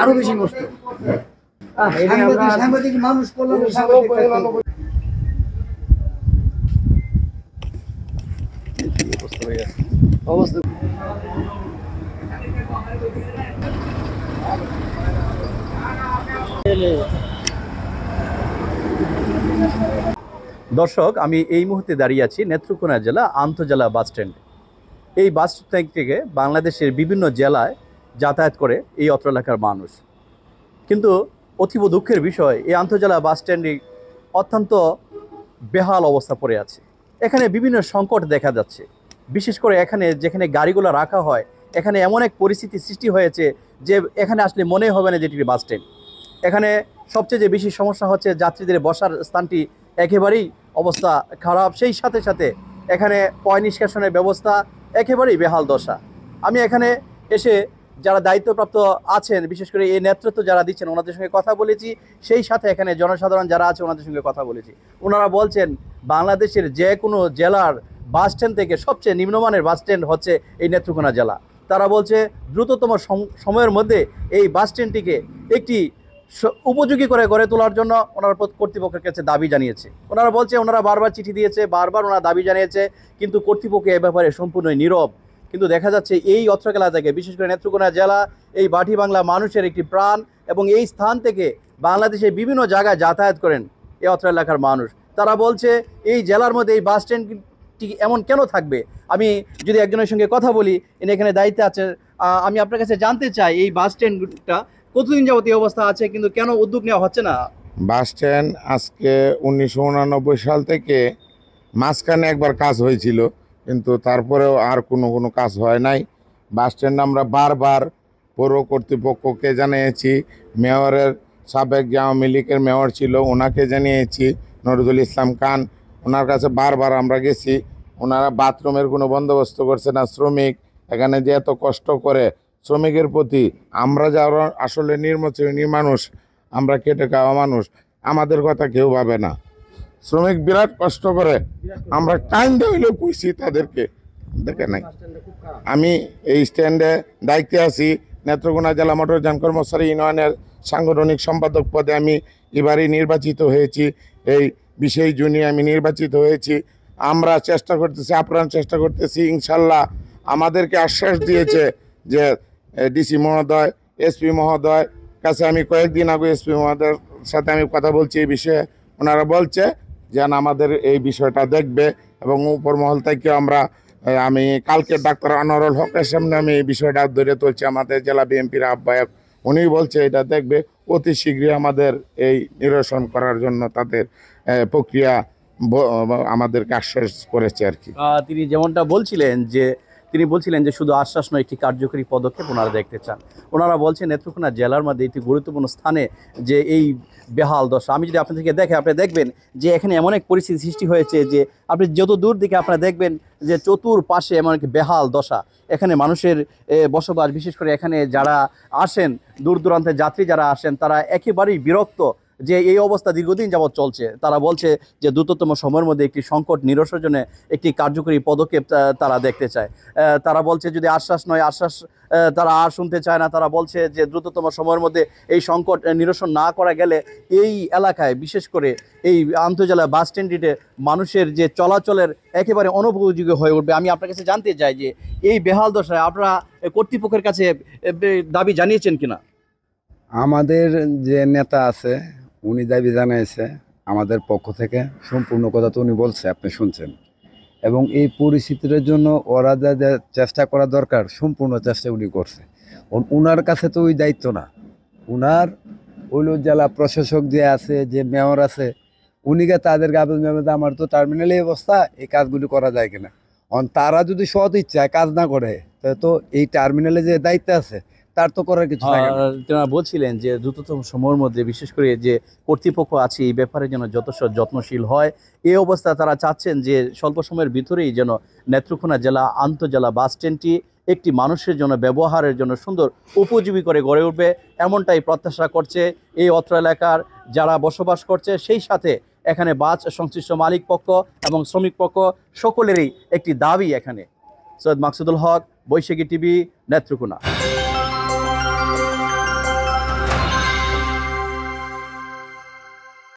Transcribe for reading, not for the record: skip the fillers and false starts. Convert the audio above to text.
আরো বেশি কষ্ট। সাংবাদিক মানুষ অবস্থা দর্শক, আমি এই মুহূর্তে দাঁড়িয়ে আছি নেত্রকোনা জেলা আন্তজেলা বাস স্ট্যান্ড। এই বাস স্ট্যান্ড থেকে বাংলাদেশের বিভিন্ন জেলায় যাতায়াত করে এই অত্র এলাকার মানুষ। কিন্তু অতীব দুঃখের বিষয়, এই আন্তজেলা বাস স্ট্যান্ডে অত্যন্ত বেহাল অবস্থা পড়ে আছে। এখানে বিভিন্ন সংকট দেখা যাচ্ছে। বিশেষ করে এখানে যেখানে গাড়িগুলো রাখা হয়, এখানে এমন এক পরিস্থিতি সৃষ্টি হয়েছে যে এখানে আসলে মনে হবে না যে এটি বাস স্ট্যান্ড। এখানে সবচেয়ে যে বেশি সমস্যা হচ্ছে যাত্রীদের বসার স্থানটি একেবারেই অবস্থা খারাপ। সেই সাথে সাথে এখানে পয় নিষ্কাশনের ব্যবস্থা একেবারেই বেহাল দশা। আমি এখানে এসে যারা দায়িত্বপ্রাপ্ত আছেন, বিশেষ করে এই নেতৃত্ব যারা দিচ্ছেন, ওনাদের সঙ্গে কথা বলেছি। সেই সাথে এখানে জনসাধারণ যারা আছে ওনাদের সঙ্গে কথা বলেছি। ওনারা বলছেন বাংলাদেশের যে কোনো জেলার বাস স্ট্যান্ড থেকে সবচেয়ে নিম্নমানের বাস স্ট্যান্ড হচ্ছে এই নেত্রকোনা জেলা। তারা বলছে দ্রুততম সময়ের মধ্যে এই বাস স্ট্যান্ডটিকে একটি উপযোগী করে গড়ে তোলার জন্য ওনারা কর্তৃপক্ষের কাছে দাবি জানিয়েছে। ওনারা বলছে ওনারা বারবার চিঠি দিয়েছে, বারবার ওনারা দাবি জানিয়েছে, কিন্তু কর্তৃপক্ষ এ ব্যাপারে সম্পূর্ণই নীরব। কিন্তু দেখা যাচ্ছে এই অত্র এলাকা থেকে, বিশেষ করে নেত্রকোনা জেলা এই বাটি বাংলা মানুষের একটি প্রাণ, এবং এই স্থান থেকে বাংলাদেশের বিভিন্ন জায়গায় যাতায়াত করেন এই অত্র এলাকার মানুষ। তারা বলছে এই জেলার মধ্যে এই বাস স্ট্যান্ডটি এমন কেন থাকবে। আমি যদি একজনের সঙ্গে কথা বলি, ইনি এখানে দায়িত্বে আছে, আমি আপনার কাছে জানতে চাই এই বাস স্ট্যান্ডটা কতদিন যাবত এই অবস্থা আছে, কিন্তু কেন উদ্যোগ নেওয়া হচ্ছে না? বাস স্ট্যান্ড আজকে 1989 সাল থেকে মাঝখানে একবার কাজ হয়েছিল, কিন্তু তারপরেও আর কোনো কাজ হয় নাই। বাস স্ট্যান্ড আমরা বারবার পৌর কর্তৃপক্ষকে জানিয়েছি, মেয়রের সাবেক যে আওয়ামী লীগের মেয়র ছিল ওনাকে জানিয়েছি, নজরুল ইসলাম খান, ওনার কাছে বারবার আমরা গেছি। ওনারা বাথরুমের কোনো বন্দোবস্ত করছে না। শ্রমিক এখানে যে এত কষ্ট করে, শ্রমিকের প্রতি আমরা যারা আসলে নিম্নশ্রেণী মানুষ, আমরা খেটে খাওয়া মানুষ, আমাদের কথা কেউ ভাবে না। শ্রমিক বিরাট কষ্ট করে, আমরা টাইম হইলেও কইছি তাদেরকে, দেখে নাই। আমি এই স্ট্যান্ডে দায়িত্বে আছি, নেত্রকোনা জেলা মোটরযান কর্মচারী ইউনিয়নের সাংগঠনিক সম্পাদক পদে আমি এবারই নির্বাচিত হয়েছি। এই 20 জুনে আমি নির্বাচিত হয়েছি। আমরা চেষ্টা করতেছি, আপ্রাণ চেষ্টা করতেছি। ইনশাল্লাহ আমাদেরকে আশ্বাস দিয়েছে যে ডিসি মহোদয়, এসপি মহোদয় কাছে আমি কয়েকদিন আগে এসপি মহোদয়ের সাথে আমি কথা বলছি এই বিষয়ে। ওনারা বলছে যেন আমাদের এই বিষয়টা দেখবে, এবং উপর মহল থেকে আমি কালকে ডাক্তার আনোয়ারুল হকের সামনে আমি এই বিষয়টা ধরে তুলছি, আমাদের জেলা বিএনপির আহ্বায়ক। উনি বলছে এটা দেখবে, অতি শীঘ্রই আমাদের এই নিরসন করার জন্য তাদের প্রক্রিয়া আমাদেরকে আশ্বাস করেছে আর কি। তিনি যেমনটা বলছিলেন যে শুধু আশ্বাস নয়, একটি কার্যকরী পদক্ষেপ ওনারা দেখতে চান। ওনারা বলছেন নেত্রকোনা জেলার মধ্যে একটি গুরুত্বপূর্ণ স্থানে যে এই বেহাল দশা, আমি যদি আপনাদেরকে আপনি দেখবেন যে এখানে এমন এক পরিস্থিতি সৃষ্টি হয়েছে যে আপনি যত দূর দিকে আপনারা দেখবেন যে চতুর্পাশে এমন এক বেহাল দশা। এখানে মানুষের বসবাস, বিশেষ করে এখানে যারা আসেন দূর দূরান্তের যাত্রী যারা আসেন, তারা একেবারেই বিরক্ত যে এই অবস্থা দীর্ঘদিন যাবৎ চলছে। তারা বলছে যে দ্রুততম সময়ের মধ্যে একটি সংকট নিরসনের জন্য একটি কার্যকরী পদক্ষেপ তারা দেখতে চায়। তারা বলছে যদি আশ্বাস নয়, আশ্বাস তারা আর শুনতে চায় না। তারা বলছে যে দ্রুততম সময়ের মধ্যে এই সংকট নিরসন না করা গেলে এই এলাকায়, বিশেষ করে এই আন্তজেলা বাস স্ট্যান্ডটিতে মানুষের যে চলাচলের একেবারে অনুপযোগী হয়ে উঠবে। আমি আপনার কাছে জানতে চাই যে এই বেহাল দশায় আপনারা কর্তৃপক্ষের কাছে দাবি জানিয়েছেন কিনা? আমাদের যে নেতা আছে উনি দাবি জানাইছে আমাদের পক্ষ থেকে, সম্পূর্ণ কথা তো উনি বলছে, আপনি শুনছেন। এবং এই পরিস্থিতির জন্য ওরা যা চেষ্টা করা দরকার সম্পূর্ণ চেষ্টা উনি করছে। ওনার কাছে তো ওই দায়িত্ব না, ওনার ওইল জেলা প্রশাসক যে আছে, যে মেয়র আছে, উনিকে তাদেরকে আবেদন জানাতে আমার তো টার্মিনালে অবস্থা, এই কাজগুলি করা যায় কিনা। তারা যদি সৎ ইচ্ছায় কাজ না করে তো এই টার্মিনালে যে দায়িত্ব আছে তার তো করার কিছু থাকে না। তেনারা বলছিলেন যে দ্রুততম সময়ের মধ্যে, বিশেষ করে যে কর্তৃপক্ষ আছে এই ব্যাপারে যেন যত্নশীল হয়। এই অবস্থা তারা চাচ্ছেন যে স্বল্প সময়ের ভিতরেই যেন নেত্রকোনা জেলা আন্তজেলা বাস স্ট্যান্ডটি একটি মানুষের জন্য ব্যবহারের জন্য সুন্দর উপযোগী করে গড়ে উঠবে, এমনটাই প্রত্যাশা করছে এই অত্র এলাকার যারা বসবাস করছে। সেই সাথে এখানে বাস সংশ্লিষ্ট মালিক পক্ষ এবং শ্রমিক পক্ষ সকলেরই একটি দাবি এখানে। সৈয়দ মাকসুদুল হক, বৈশাখী টিভি, নেত্রকোনা।